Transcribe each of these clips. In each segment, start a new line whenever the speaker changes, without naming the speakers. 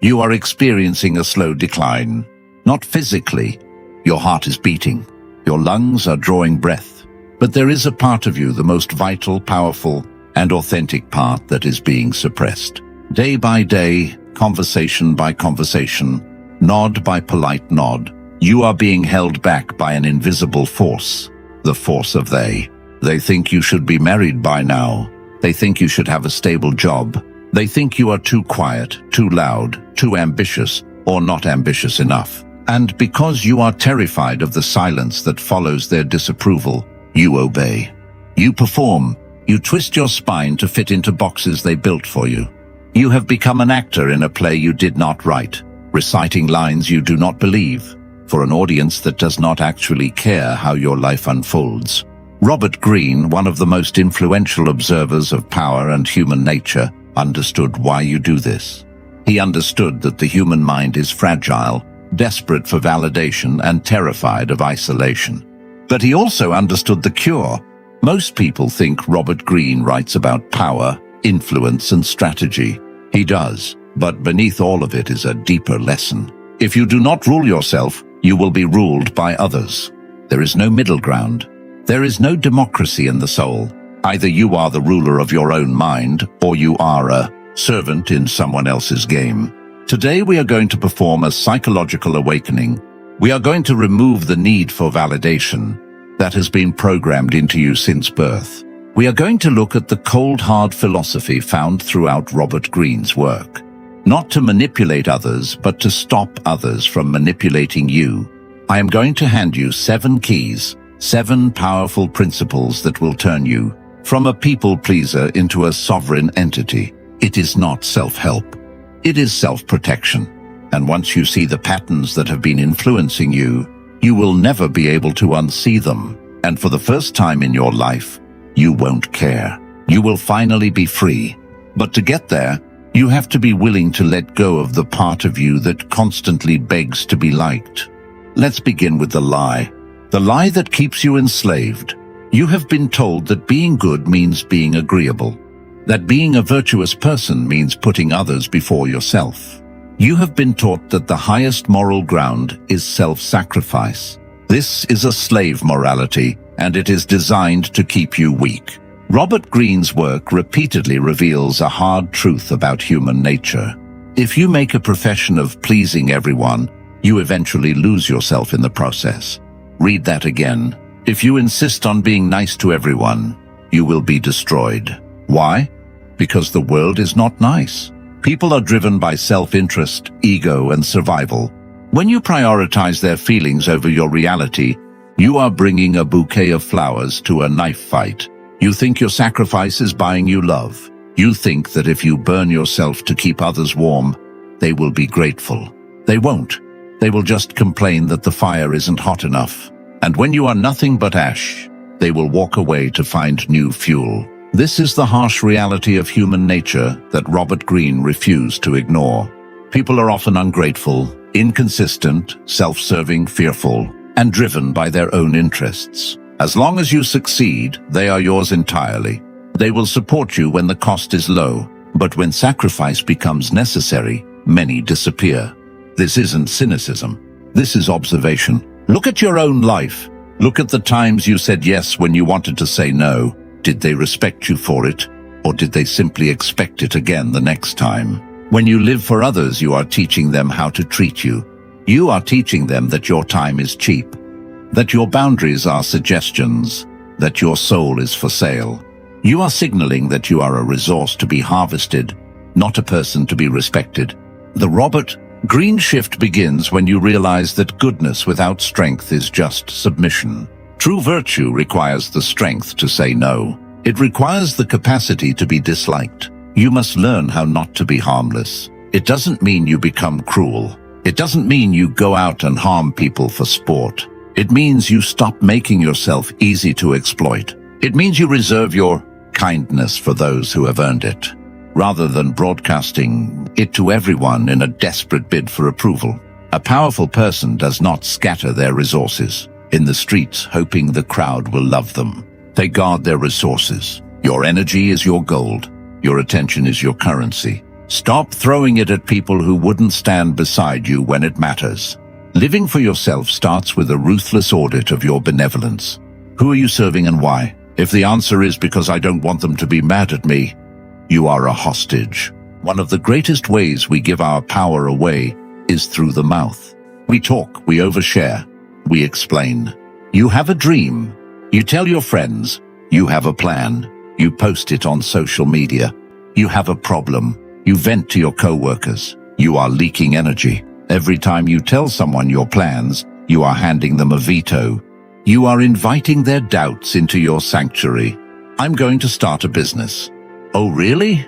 You are experiencing a slow decline. Not physically. Your heart is beating. Your lungs are drawing breath. But there is a part of you, the most vital, powerful, and authentic part, that is being suppressed. Day by day, conversation by conversation, nod by polite nod, you are being held back by an invisible force. The force of they. They think you should be married by now. They think you should have a stable job. They think you are too quiet, too loud, too ambitious, or not ambitious enough. And because you are terrified of the silence that follows their disapproval, you obey. You perform. You twist your spine to fit into boxes they built for you. You have become an actor in a play you did not write, reciting lines you do not believe, for an audience that does not actually care how your life unfolds. Robert Greene, one of the most influential observers of power and human nature, understood why you do this. He understood that the human mind is fragile, desperate for validation, and terrified of isolation. But he also understood the cure. Most people think Robert Greene writes about power, influence, and strategy. He does, but beneath all of it is a deeper lesson. If you do not rule yourself, you will be ruled by others. There is no middle ground. There is no democracy in the soul. Either you are the ruler of your own mind, or you are a servant in someone else's game. Today we are going to perform a psychological awakening. We are going to remove the need for validation that has been programmed into you since birth. We are going to look at the cold, hard philosophy found throughout Robert Greene's work. Not to manipulate others, but to stop others from manipulating you. I am going to hand you 7 keys, 7 powerful principles that will turn you from a people-pleaser into a sovereign entity. It is not self-help. It is self-protection. And once you see the patterns that have been influencing you, you will never be able to unsee them. And for the first time in your life, you won't care. You will finally be free. But to get there, you have to be willing to let go of the part of you that constantly begs to be liked. Let's begin with the lie. The lie that keeps you enslaved. You have been told that being good means being agreeable. That being a virtuous person means putting others before yourself. You have been taught that the highest moral ground is self-sacrifice. This is a slave morality, and it is designed to keep you weak. Robert Greene's work repeatedly reveals a hard truth about human nature. If you make a profession of pleasing everyone, you eventually lose yourself in the process. Read that again. If you insist on being nice to everyone, you will be destroyed. Why? Because the world is not nice. People are driven by self-interest, ego, and survival. When you prioritize their feelings over your reality, you are bringing a bouquet of flowers to a knife fight. You think your sacrifice is buying you love. You think that if you burn yourself to keep others warm, they will be grateful. They won't. They will just complain that the fire isn't hot enough. And when you are nothing but ash, they will walk away to find new fuel. This is the harsh reality of human nature that Robert Greene refused to ignore. People are often ungrateful, inconsistent, self-serving, fearful, and driven by their own interests. As long as you succeed, they are yours entirely. They will support you when the cost is low, but when sacrifice becomes necessary, many disappear. This isn't cynicism. This is observation. Look at your own life. Look at the times you said yes when you wanted to say no. Did they respect you for it, or did they simply expect it again the next time? When you live for others, you are teaching them how to treat you. You are teaching them that your time is cheap, that your boundaries are suggestions, that your soul is for sale. You are signaling that you are a resource to be harvested, not a person to be respected. The Robert Greene shift begins when you realize that goodness without strength is just submission. True virtue requires the strength to say no. It requires the capacity to be disliked. You must learn how not to be harmless. It doesn't mean you become cruel. It doesn't mean you go out and harm people for sport. It means you stop making yourself easy to exploit. It means you reserve your kindness for those who have earned it, rather than broadcasting it to everyone in a desperate bid for approval. A powerful person does not scatter their resources in the streets hoping the crowd will love them. They guard their resources. Your energy is your gold. Your attention is your currency. Stop throwing it at people who wouldn't stand beside you when it matters. Living for yourself starts with a ruthless audit of your benevolence. Who are you serving and why? If the answer is because I don't want them to be mad at me, you are a hostage. One of the greatest ways we give our power away is through the mouth. We talk, we overshare, we explain. You have a dream. You tell your friends. You have a plan. You post it on social media. You have a problem. You vent to your co-workers. You are leaking energy. Every time you tell someone your plans, you are handing them a veto. You are inviting their doubts into your sanctuary. I'm going to start a business. Oh, really?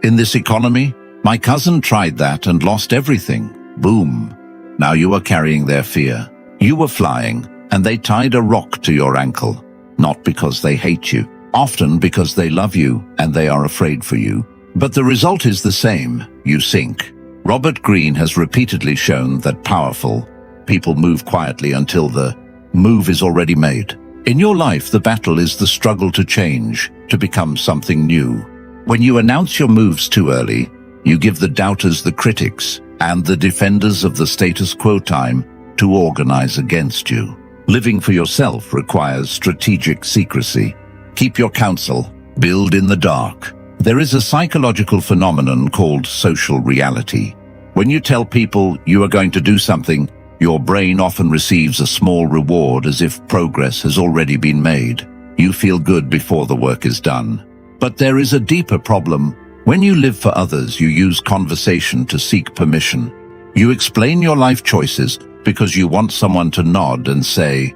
In this economy? My cousin tried that and lost everything. Boom. Now you are carrying their fear. You were flying, and they tied a rock to your ankle. Not because they hate you, often because they love you and they are afraid for you. But the result is the same. You sink. Robert Greene has repeatedly shown that powerful people move quietly until the move is already made. In your life, the battle is the struggle to change, to become something new. When you announce your moves too early, you give the doubters, the critics, and the defenders of the status quo time to organize against you. Living for yourself requires strategic secrecy. Keep your counsel. Build in the dark. There is a psychological phenomenon called social reality. When you tell people you are going to do something, your brain often receives a small reward as if progress has already been made. You feel good before the work is done. But there is a deeper problem. When you live for others, you use conversation to seek permission. You explain your life choices because you want someone to nod and say,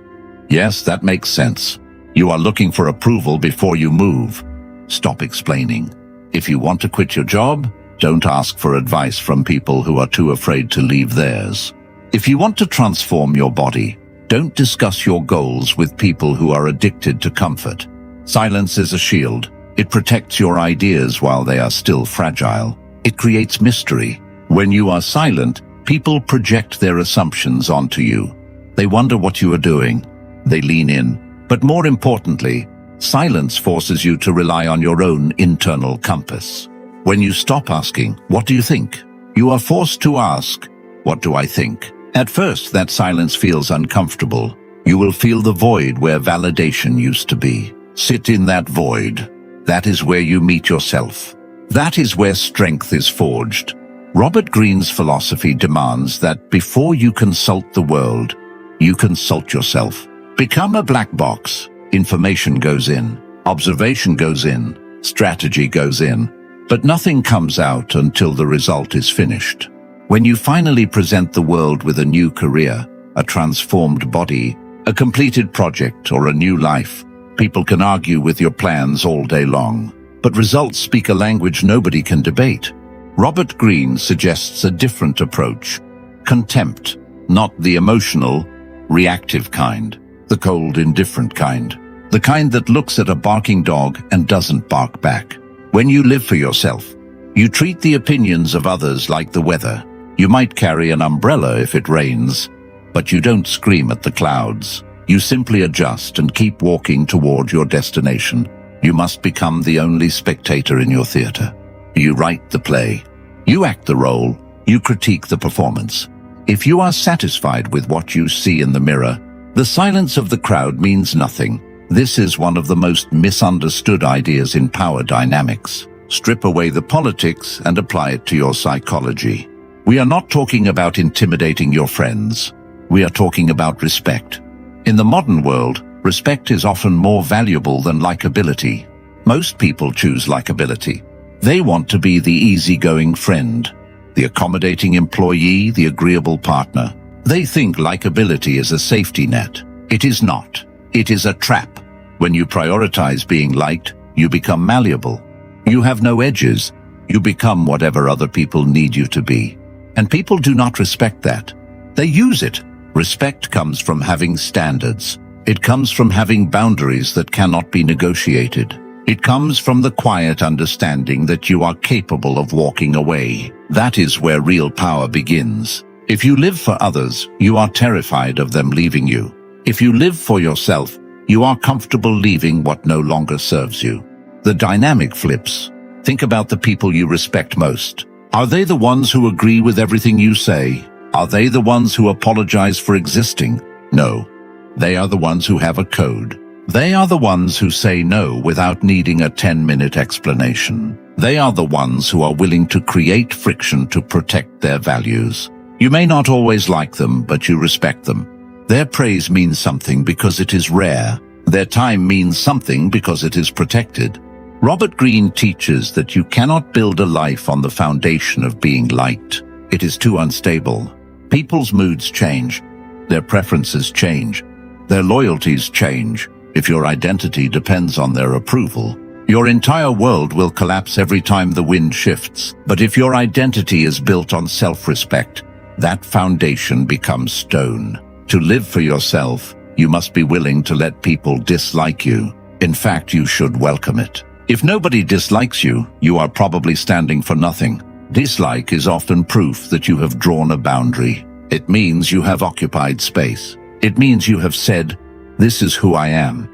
yes, that makes sense. You are looking for approval before you move. Stop explaining. If you want to quit your job, don't ask for advice from people who are too afraid to leave theirs. If you want to transform your body, don't discuss your goals with people who are addicted to comfort. Silence is a shield. It protects your ideas while they are still fragile. It creates mystery. When you are silent, people project their assumptions onto you. They wonder what you are doing. They lean in. But more importantly, silence forces you to rely on your own internal compass. When you stop asking, what do you think? You are forced to ask, what do I think? At first, that silence feels uncomfortable. You will feel the void where validation used to be. Sit in that void. That is where you meet yourself. That is where strength is forged. Robert Greene's philosophy demands that before you consult the world, you consult yourself. Become a black box. Information goes in, observation goes in, strategy goes in, but nothing comes out until the result is finished. When you finally present the world with a new career, a transformed body, a completed project, or a new life, people can argue with your plans all day long, but results speak a language nobody can debate. Robert Greene suggests a different approach. Contempt, not the emotional, reactive kind. The cold, indifferent kind. The kind that looks at a barking dog and doesn't bark back. When you live for yourself, you treat the opinions of others like the weather. You might carry an umbrella if it rains, but you don't scream at the clouds. You simply adjust and keep walking toward your destination. You must become the only spectator in your theater. You write the play. You act the role. You critique the performance. If you are satisfied with what you see in the mirror, the silence of the crowd means nothing. This is one of the most misunderstood ideas in power dynamics. Strip away the politics and apply it to your psychology. We are not talking about intimidating your friends. We are talking about respect. In the modern world, respect is often more valuable than likability. Most people choose likability. They want to be the easygoing friend, the accommodating employee, the agreeable partner. They think likability is a safety net. It is not. It is a trap. When you prioritize being liked, you become malleable. You have no edges. You become whatever other people need you to be. And people do not respect that. They use it. Respect comes from having standards. It comes from having boundaries that cannot be negotiated. It comes from the quiet understanding that you are capable of walking away. That is where real power begins. If you live for others, you are terrified of them leaving you. If you live for yourself, you are comfortable leaving what no longer serves you. The dynamic flips. Think about the people you respect most. Are they the ones who agree with everything you say? Are they the ones who apologize for existing? No. They are the ones who have a code. They are the ones who say no without needing a 10-minute explanation. They are the ones who are willing to create friction to protect their values. You may not always like them, but you respect them. Their praise means something because it is rare. Their time means something because it is protected. Robert Greene teaches that you cannot build a life on the foundation of being liked. It is too unstable. People's moods change. Their preferences change. Their loyalties change. If your identity depends on their approval, your entire world will collapse every time the wind shifts. But if your identity is built on self-respect, that foundation becomes stone. To live for yourself, you must be willing to let people dislike you. In fact, you should welcome it. If nobody dislikes you, you are probably standing for nothing. Dislike is often proof that you have drawn a boundary. It means you have occupied space. It means you have said, "This is who I am,"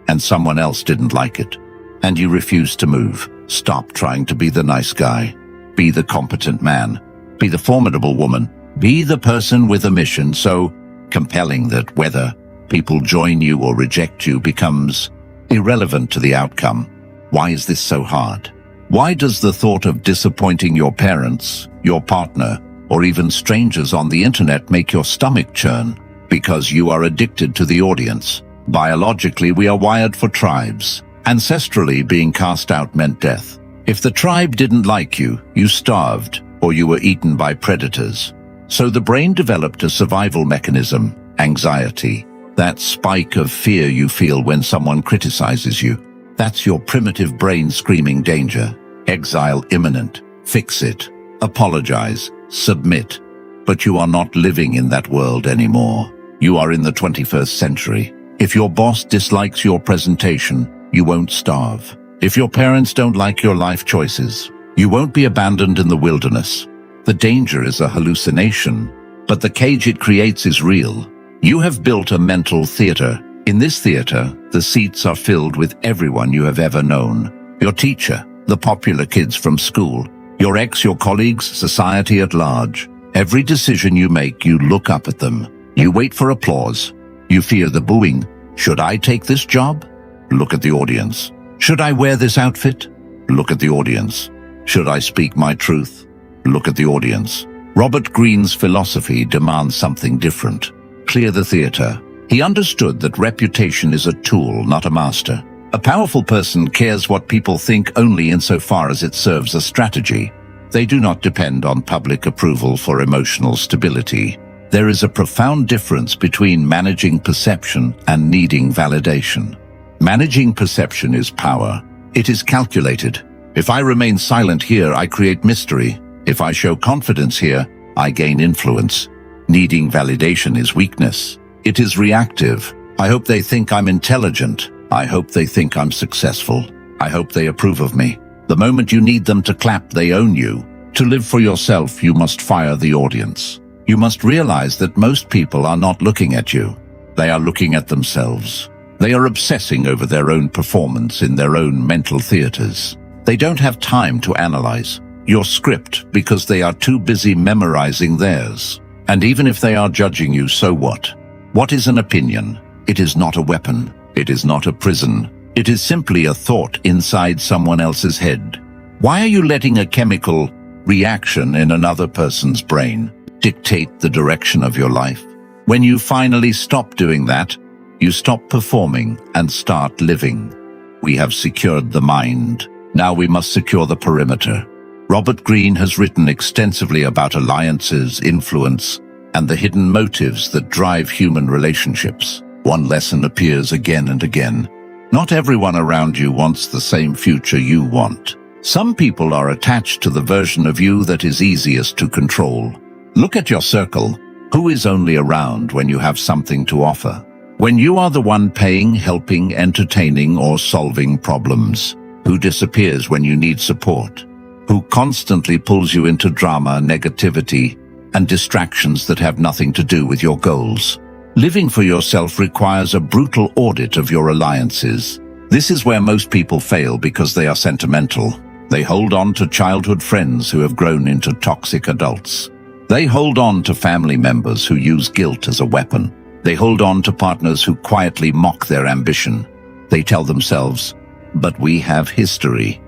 and someone else didn't like it. And you refuse to move. Stop trying to be the nice guy. Be the competent man. Be the formidable woman. Be the person with a mission so compelling that whether people join you or reject you becomes irrelevant to the outcome. Why is this so hard? Why does the thought of disappointing your parents, your partner, or even strangers on the internet make your stomach churn? Because you are addicted to the audience. Biologically, we are wired for tribes. Ancestrally, being cast out meant death. If the tribe didn't like you, you starved, or you were eaten by predators. So the brain developed a survival mechanism, anxiety. That spike of fear you feel when someone criticizes you. That's your primitive brain screaming danger. Exile imminent. Fix it. Apologize. Submit. But you are not living in that world anymore. You are in the 21st century. If your boss dislikes your presentation, you won't starve. If your parents don't like your life choices, you won't be abandoned in the wilderness. The danger is a hallucination, but the cage it creates is real. You have built a mental theater. In this theater, the seats are filled with everyone you have ever known. Your teacher, the popular kids from school, your ex, your colleagues, society at large. Every decision you make, you look up at them. You wait for applause. You fear the booing. Should I take this job? Look at the audience. Should I wear this outfit? Look at the audience. Should I speak my truth? Look at the audience. Robert Greene's philosophy demands something different. Clear the theater. He understood that reputation is a tool, not a master. A powerful person cares what people think only insofar as it serves a strategy. They do not depend on public approval for emotional stability. There is a profound difference between managing perception and needing validation. Managing perception is power. It is calculated. If I remain silent here, I create mystery. If I show confidence here, I gain influence. Needing validation is weakness. It is reactive. I hope they think I'm intelligent. I hope they think I'm successful. I hope they approve of me. The moment you need them to clap, they own you. To live for yourself, you must fire the audience. You must realize that most people are not looking at you. They are looking at themselves. They are obsessing over their own performance in their own mental theaters. They don't have time to analyze your script because they are too busy memorizing theirs. And even if they are judging you, so what? What is an opinion? It is not a weapon. It is not a prison. It is simply a thought inside someone else's head. Why are you letting a chemical reaction in another person's brain dictate the direction of your life? When you finally stop doing that, you stop performing and start living. We have secured the mind. Now we must secure the perimeter. Robert Greene has written extensively about alliances, influence, and the hidden motives that drive human relationships. One lesson appears again and again. Not everyone around you wants the same future you want. Some people are attached to the version of you that is easiest to control. Look at your circle. Who is only around when you have something to offer? When you are the one paying, helping, entertaining, or solving problems? Who disappears when you need support? Who constantly pulls you into drama, negativity, and distractions that have nothing to do with your goals? Living for yourself requires a brutal audit of your alliances. This is where most people fail because they are sentimental. They hold on to childhood friends who have grown into toxic adults. They hold on to family members who use guilt as a weapon. They hold on to partners who quietly mock their ambition. They tell themselves, "But we have history."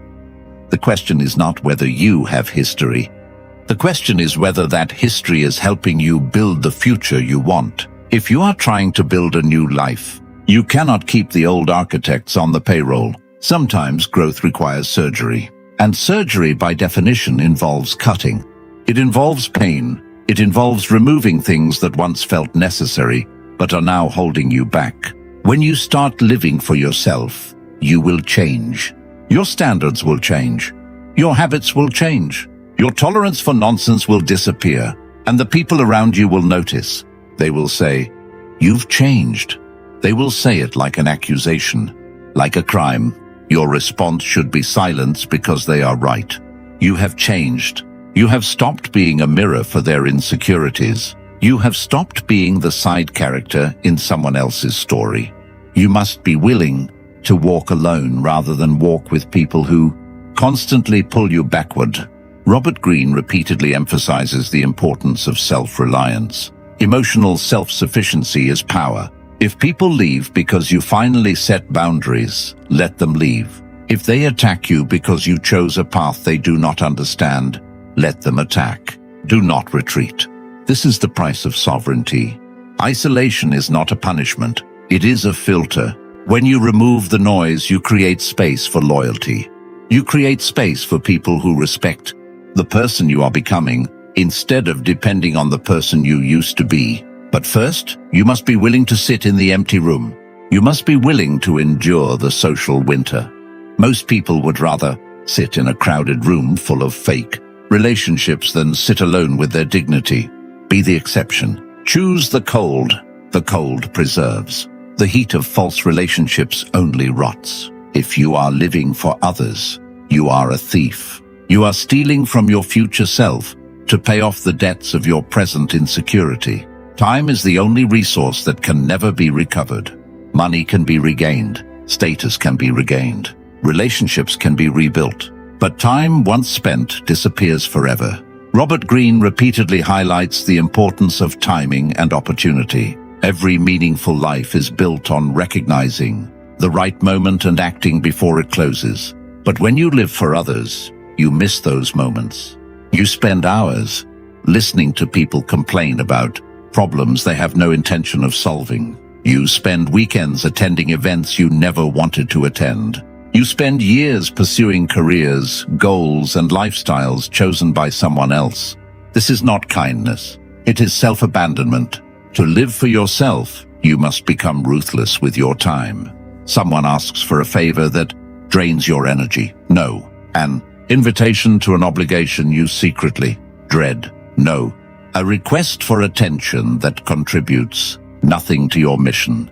The question is not whether you have history. The question is whether that history is helping you build the future you want. If you are trying to build a new life, you cannot keep the old architects on the payroll. Sometimes growth requires surgery. And surgery, by definition, involves cutting. It involves pain. It involves removing things that once felt necessary, but are now holding you back. When you start living for yourself, you will change. Your standards will change. Your habits will change. Your tolerance for nonsense will disappear, and the people around you will notice. They will say, "You've changed." They will say it like an accusation, like a crime. Your response should be silence because they are right. You have changed. You have stopped being a mirror for their insecurities. You have stopped being the side character in someone else's story. You must be willing to walk alone rather than walk with people who constantly pull you backward. Robert Greene repeatedly emphasizes the importance of self-reliance. Emotional self-sufficiency is power. If people leave because you finally set boundaries, let them leave. If they attack you because you chose a path they do not understand, let them attack. Do not retreat. This is the price of sovereignty. Isolation is not a punishment. It is a filter. When you remove the noise, you create space for loyalty. You create space for people who respect the person you are becoming, instead of depending on the person you used to be. But first, you must be willing to sit in the empty room. You must be willing to endure the social winter. Most people would rather sit in a crowded room full of fake relationships than sit alone with their dignity. Be the exception. Choose the cold. The cold preserves. The heat of false relationships only rots. If you are living for others, you are a thief. You are stealing from your future self to pay off the debts of your present insecurity. Time is the only resource that can never be recovered. Money can be regained. Status can be regained. Relationships can be rebuilt. But time once spent disappears forever. Robert Greene repeatedly highlights the importance of timing and opportunity. Every meaningful life is built on recognizing the right moment and acting before it closes. But when you live for others, you miss those moments. You spend hours listening to people complain about problems they have no intention of solving. You spend weekends attending events you never wanted to attend. You spend years pursuing careers, goals, and lifestyles chosen by someone else. This is not kindness. It is self-abandonment. To live for yourself, you must become ruthless with your time. Someone asks for a favor that drains your energy. No. An invitation to an obligation you secretly dread. No. A request for attention that contributes nothing to your mission.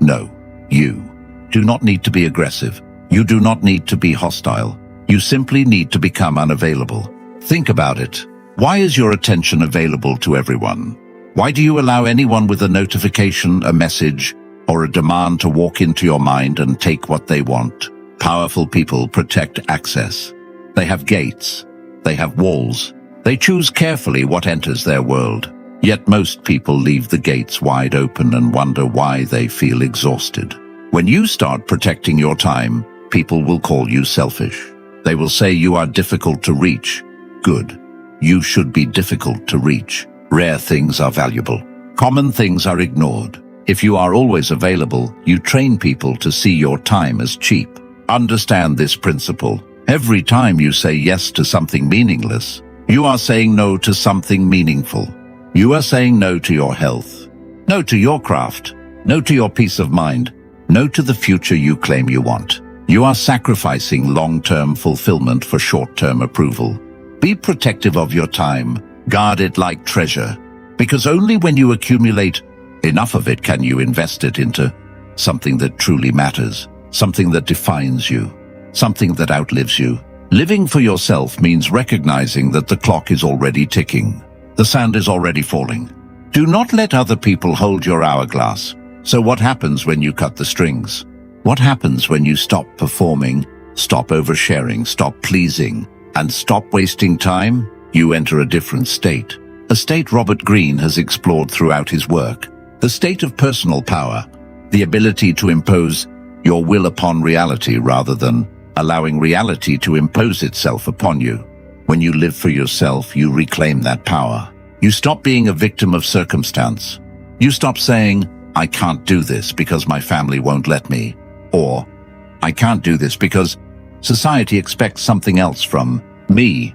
No. You do not need to be aggressive. You do not need to be hostile. You simply need to become unavailable. Think about it. Why is your attention available to everyone? Why do you allow anyone with a notification, a message, or a demand to walk into your mind and take what they want? Powerful people protect access. They have gates. They have walls. They choose carefully what enters their world. Yet most people leave the gates wide open and wonder why they feel exhausted. When you start protecting your time, people will call you selfish. They will say you are difficult to reach. Good. You should be difficult to reach. Rare things are valuable. Common things are ignored. If you are always available, you train people to see your time as cheap. Understand this principle. Every time you say yes to something meaningless, you are saying no to something meaningful. You are saying no to your health, no to your craft, no to your peace of mind, no to the future you claim you want. You are sacrificing long-term fulfillment for short-term approval. Be protective of your time. Guard it like treasure, because only when you accumulate enough of it can you invest it into something that truly matters, something that defines you, something that outlives you. Living for yourself means recognizing that the clock is already ticking. The sand is already falling. Do not let other people hold your hourglass. So what happens when you cut the strings? What happens when you stop performing stop oversharing, stop pleasing, and stop wasting time, you enter a different state. A state Robert Greene has explored throughout his work. The state of personal power, the ability to impose your will upon reality rather than allowing reality to impose itself upon you. When you live for yourself, you reclaim that power. You stop being a victim of circumstance. You stop saying, I can't do this because my family won't let me, or I can't do this because society expects something else from me.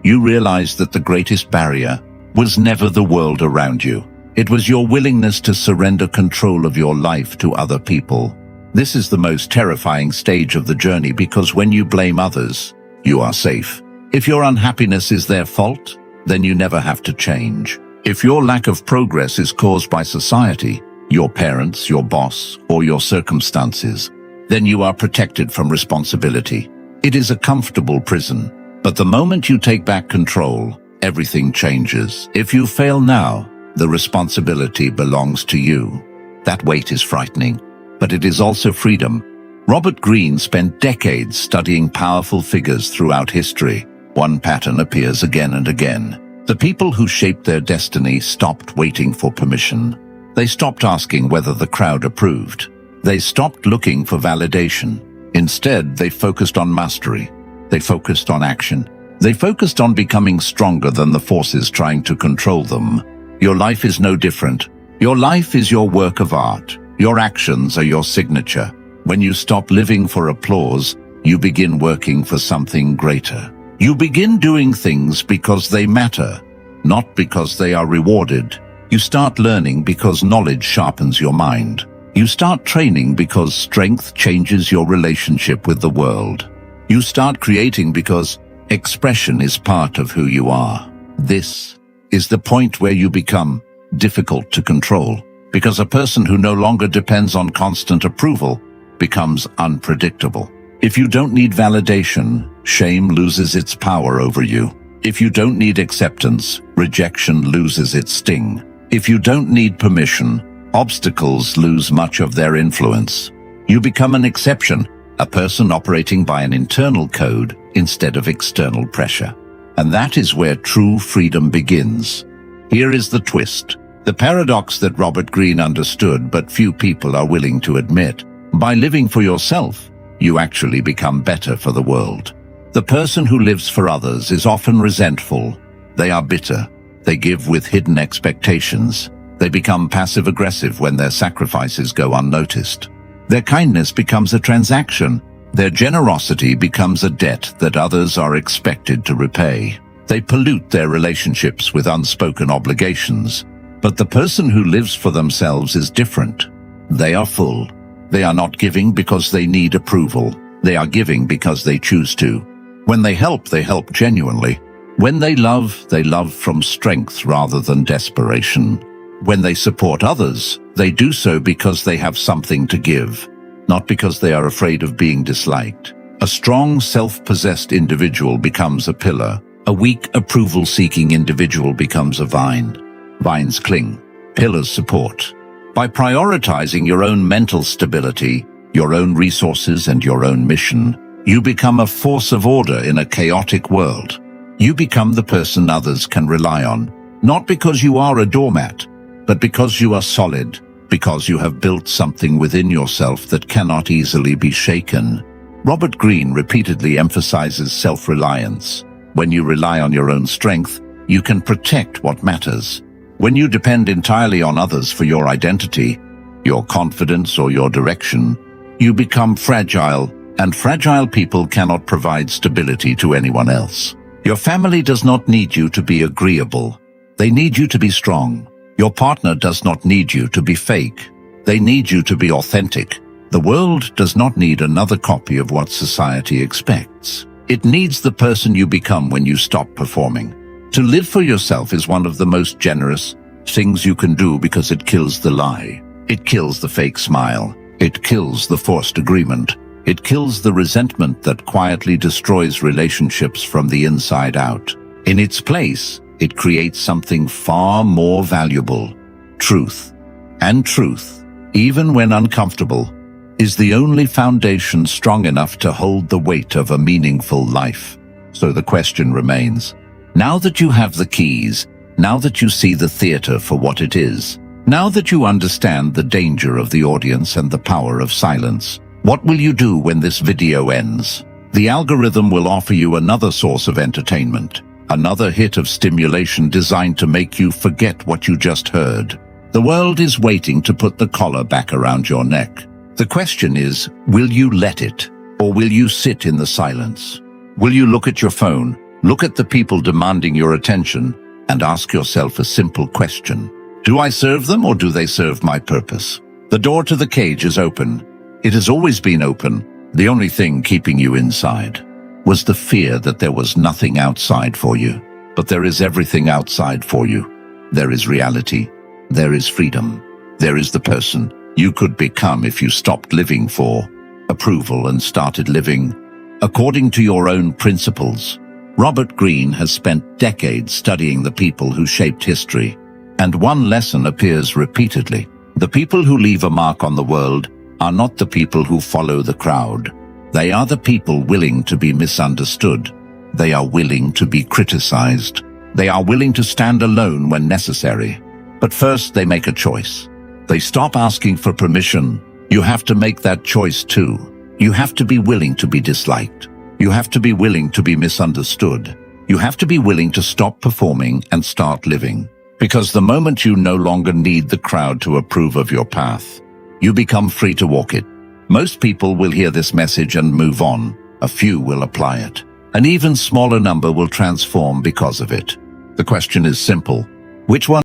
You realize that the greatest barrier was never the world around you. It was your willingness to surrender control of your life to other people. This is the most terrifying stage of the journey because when you blame others, you are safe. If your unhappiness is their fault, then you never have to change. If your lack of progress is caused by society, your parents, your boss, or your circumstances, then you are protected from responsibility. It is a comfortable prison, but the moment you take back control, everything changes. If you fail now, the responsibility belongs to you. That weight is frightening, but it is also freedom. Robert Greene spent decades studying powerful figures throughout history. One pattern appears again and again. The people who shaped their destiny stopped waiting for permission. They stopped asking whether the crowd approved. They stopped looking for validation. Instead, they focused on mastery. They focused on action. They focused on becoming stronger than the forces trying to control them. Your life is no different. Your life is your work of art. Your actions are your signature. When you stop living for applause, you begin working for something greater. You begin doing things because they matter, not because they are rewarded. You start learning because knowledge sharpens your mind. You start training because strength changes your relationship with the world. You start creating because expression is part of who you are. This is the point where you become difficult to control, because a person who no longer depends on constant approval becomes unpredictable. If you don't need validation, shame loses its power over you. If you don't need acceptance, rejection loses its sting. If you don't need permission, obstacles lose much of their influence. You become an exception, a person operating by an internal code instead of external pressure. And that is where true freedom begins. Here is the twist, the paradox that Robert Greene understood but few people are willing to admit. By living for yourself, you actually become better for the world. The person who lives for others is often resentful. They are bitter. They give with hidden expectations. They become passive-aggressive when their sacrifices go unnoticed. Their kindness becomes a transaction. Their generosity becomes a debt that others are expected to repay. They pollute their relationships with unspoken obligations. But the person who lives for themselves is different. They are full. They are not giving because they need approval. They are giving because they choose to. When they help genuinely. When they love from strength rather than desperation. When they support others, they do so because they have something to give, not because they are afraid of being disliked. A strong, self-possessed individual becomes a pillar. A weak, approval-seeking individual becomes a vine. Vines cling, pillars support. By prioritizing your own mental stability, your own resources and your own mission, you become a force of order in a chaotic world. You become the person others can rely on, not because you are a doormat, but because you are solid, because you have built something within yourself that cannot easily be shaken. Robert Greene repeatedly emphasizes self-reliance. When you rely on your own strength, you can protect what matters. When you depend entirely on others for your identity, your confidence or your direction, you become fragile, and fragile people cannot provide stability to anyone else. Your family does not need you to be agreeable. They need you to be strong. Your partner does not need you to be fake. They need you to be authentic. The world does not need another copy of what society expects. It needs the person you become when you stop performing. To live for yourself is one of the most generous things you can do because it kills the lie. It kills the fake smile. It kills the forced agreement. It kills the resentment that quietly destroys relationships from the inside out. In its place, it creates something far more valuable: truth. And truth, even when uncomfortable, is the only foundation strong enough to hold the weight of a meaningful life. So the question remains, now that you have the keys, now that you see the theater for what it is, now that you understand the danger of the audience and the power of silence, what will you do when this video ends? The algorithm will offer you another source of entertainment, another hit of stimulation designed to make you forget what you just heard. The world is waiting to put the collar back around your neck. The question is, will you let it, or will you sit in the silence? Will you look at your phone, look at the people demanding your attention, and ask yourself a simple question? Do I serve them, or do they serve my purpose? The door to the cage is open. It has always been open. The only thing keeping you inside was the fear that there was nothing outside for you. But there is everything outside for you. There is reality. There is freedom. There is the person you could become if you stopped living for approval and started living according to your own principles. Robert Greene has spent decades studying the people who shaped history, and one lesson appears repeatedly. The people who leave a mark on the world are not the people who follow the crowd. They are the people willing to be misunderstood. They are willing to be criticized. They are willing to stand alone when necessary. But first they make a choice. They stop asking for permission. You have to make that choice too. You have to be willing to be disliked. You have to be willing to be misunderstood. You have to be willing to stop performing and start living. Because the moment you no longer need the crowd to approve of your path, you become free to walk it. Most people will hear this message and move on. A few will apply it. An even smaller number will transform because of it. The question is simple. Which one